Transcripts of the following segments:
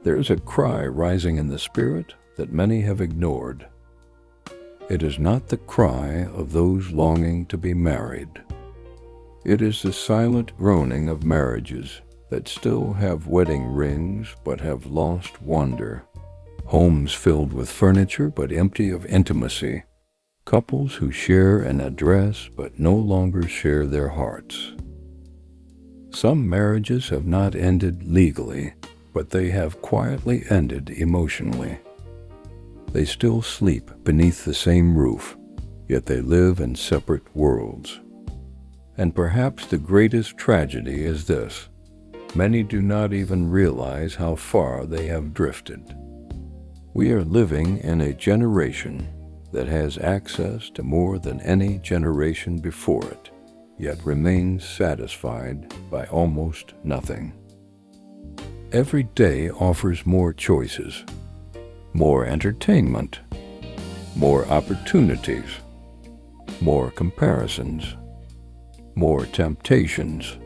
There's a cry rising in the spirit that many have ignored. It is not the cry of those longing to be married. It is the silent groaning of marriages that still have wedding rings but have lost wonder. Homes filled with furniture but empty of intimacy. Couples who share an address but no longer share their hearts. Some marriages have not ended legally, but they have quietly ended emotionally. They still sleep beneath the same roof, yet they live in separate worlds. And perhaps the greatest tragedy is this: many do not even realize how far they have drifted. We are living in a generation that has access to more than any generation before it, yet remains satisfied by almost nothing. Every day offers more choices, more entertainment, more opportunities, more comparisons, more temptations.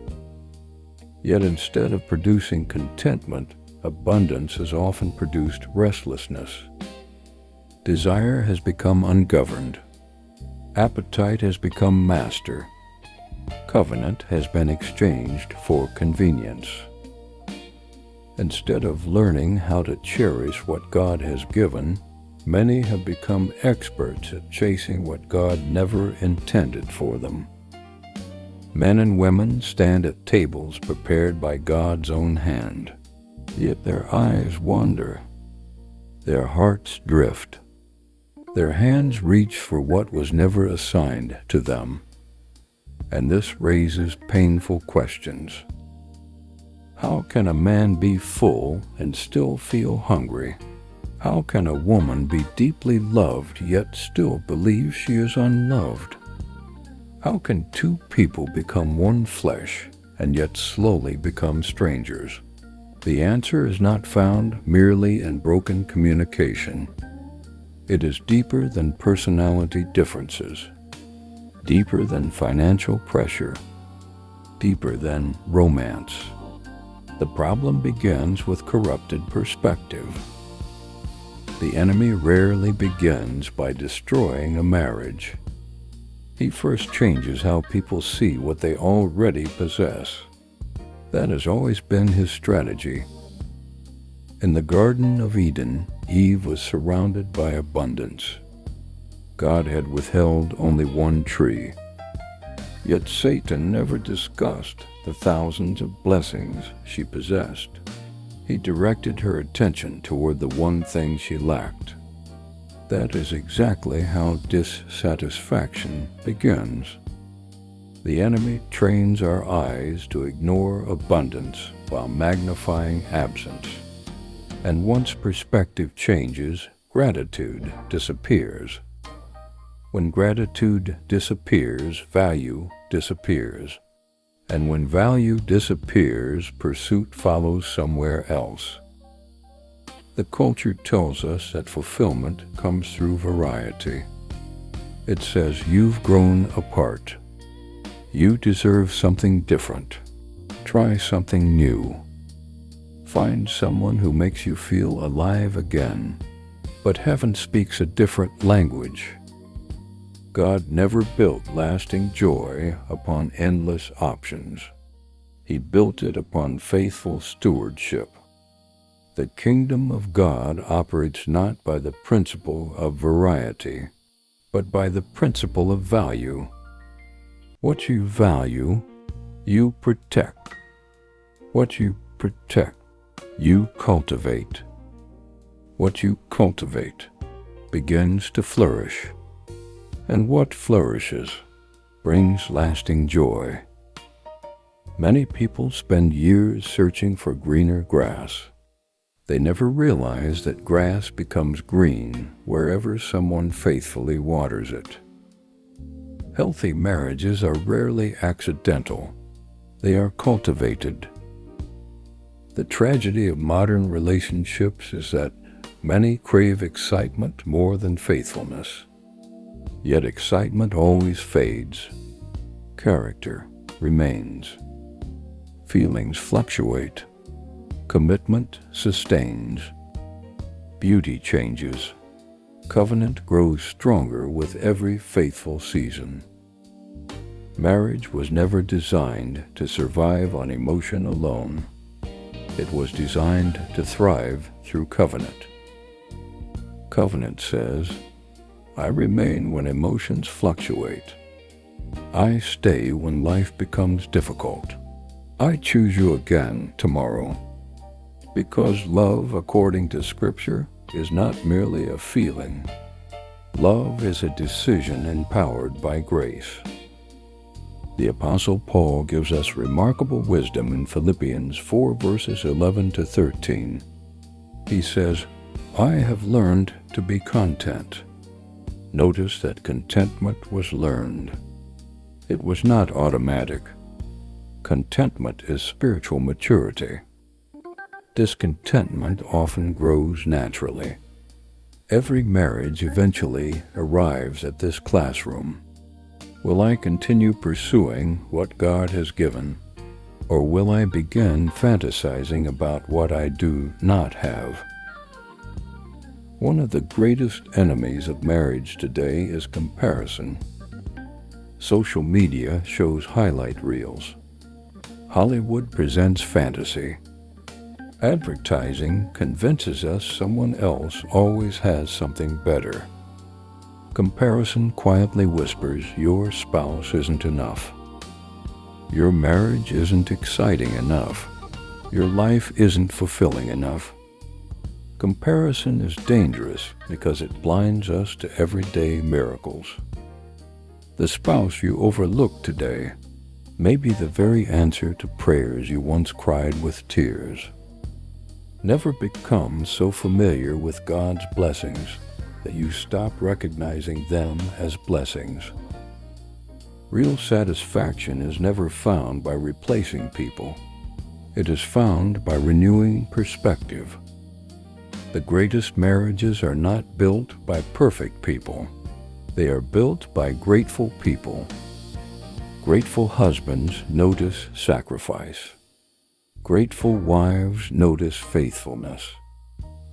Yet instead of producing contentment, abundance has often produced restlessness. Desire has become ungoverned. Appetite has become master. Covenant has been exchanged for convenience. Instead of learning how to cherish what God has given, many have become experts at chasing what God never intended for them. Men and women stand at tables prepared by God's own hand, yet their eyes wander, their hearts drift, their hands reach for what was never assigned to them. And this raises painful questions. How can a man be full and still feel hungry? How can a woman be deeply loved yet still believe she is unloved? How can two people become one flesh and yet slowly become strangers? The answer is not found merely in broken communication. It is deeper than personality differences, deeper than financial pressure, deeper than romance. The problem begins with corrupted perspective. The enemy rarely begins by destroying a marriage. He first changes how people see what they already possess. That has always been his strategy. In the Garden of Eden, Eve was surrounded by abundance. God had withheld only one tree. Yet Satan never discussed the thousands of blessings she possessed. He directed her attention toward the one thing she lacked. That is exactly how dissatisfaction begins. The enemy trains our eyes to ignore abundance while magnifying absence. And once perspective changes, gratitude disappears. When gratitude disappears, value disappears. And when value disappears, pursuit follows somewhere else. The culture tells us that fulfillment comes through variety. It says you've grown apart. You deserve something different. Try something new. Find someone who makes you feel alive again. But heaven speaks a different language. God never built lasting joy upon endless options. He built it upon faithful stewardship. The kingdom of God operates not by the principle of variety, but by the principle of value. What you value, you protect. What you protect, you cultivate. What you cultivate begins to flourish. And what flourishes brings lasting joy. Many people spend years searching for greener grass. They never realize that grass becomes green wherever someone faithfully waters it. Healthy marriages are rarely accidental. They are cultivated. The tragedy of modern relationships is that many crave excitement more than faithfulness. Yet excitement always fades. Character remains. Feelings fluctuate. Commitment sustains. Beauty changes. Covenant grows stronger with every faithful season. Marriage was never designed to survive on emotion alone. It was designed to thrive through covenant. Covenant says, I remain when emotions fluctuate. I stay when life becomes difficult. I choose you again tomorrow. Because love, according to Scripture, is not merely a feeling. Love is a decision empowered by grace. The Apostle Paul gives us remarkable wisdom in Philippians 4 verses 11 to 13. He says, I have learned to be content. Notice that contentment was learned. It was not automatic. Contentment is spiritual maturity. Discontentment often grows naturally. Every marriage eventually arrives at this classroom. Will I continue pursuing what God has given, or will I begin fantasizing about what I do not have? One of the greatest enemies of marriage today is comparison. Social media shows highlight reels. Hollywood presents fantasy. Advertising convinces us someone else always has something better. Comparison quietly whispers your spouse isn't enough. Your marriage isn't exciting enough. Your life isn't fulfilling enough. Comparison is dangerous because it blinds us to everyday miracles. The spouse you overlook today may be the very answer to prayers you once cried with tears. Never become so familiar with God's blessings that you stop recognizing them as blessings. Real satisfaction is never found by replacing people. It is found by renewing perspective. The greatest marriages are not built by perfect people. They are built by grateful people. Grateful husbands notice sacrifice. Grateful wives notice faithfulness.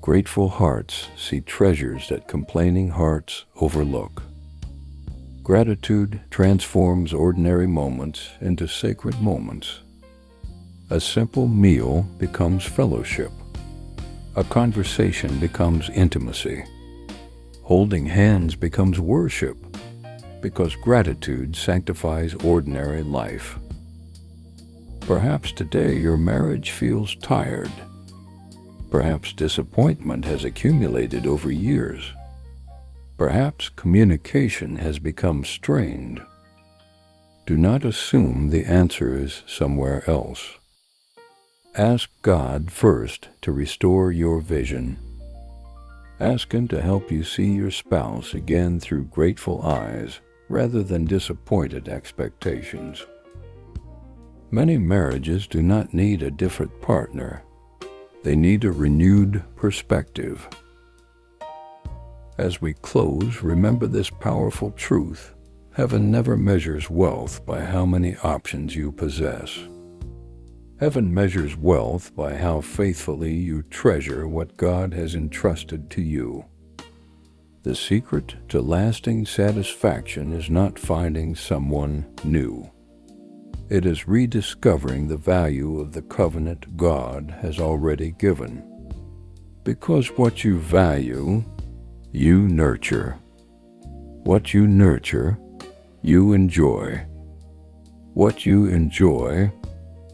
Grateful hearts see treasures that complaining hearts overlook. Gratitude transforms ordinary moments into sacred moments. A simple meal becomes fellowship. A conversation becomes intimacy. Holding hands becomes worship, because gratitude sanctifies ordinary life. Perhaps today your marriage feels tired. Perhaps disappointment has accumulated over years. Perhaps communication has become strained. Do not assume the answer is somewhere else. Ask God first to restore your vision. Ask Him to help you see your spouse again through grateful eyes rather than disappointed expectations. Many marriages do not need a different partner. They need a renewed perspective. As we close, remember this powerful truth. Heaven never measures wealth by how many options you possess. Heaven measures wealth by how faithfully you treasure what God has entrusted to you. The secret to lasting satisfaction is not finding someone new. It is rediscovering the value of the covenant God has already given. Because what you value, you nurture. What you nurture, you enjoy. What you enjoy,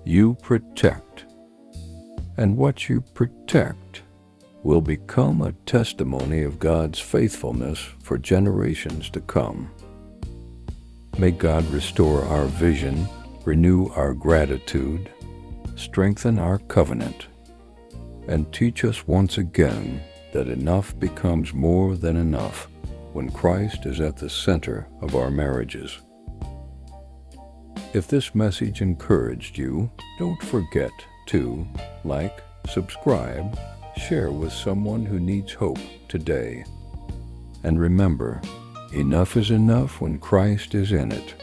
you protect. And what you protect will become a testimony of God's faithfulness for generations to come. May God restore our vision, renew our gratitude, strengthen our covenant, and teach us once again that enough becomes more than enough when Christ is at the center of our marriages. If this message encouraged you, don't forget to like, subscribe, share with someone who needs hope today. And remember, enough is enough when Christ is in it.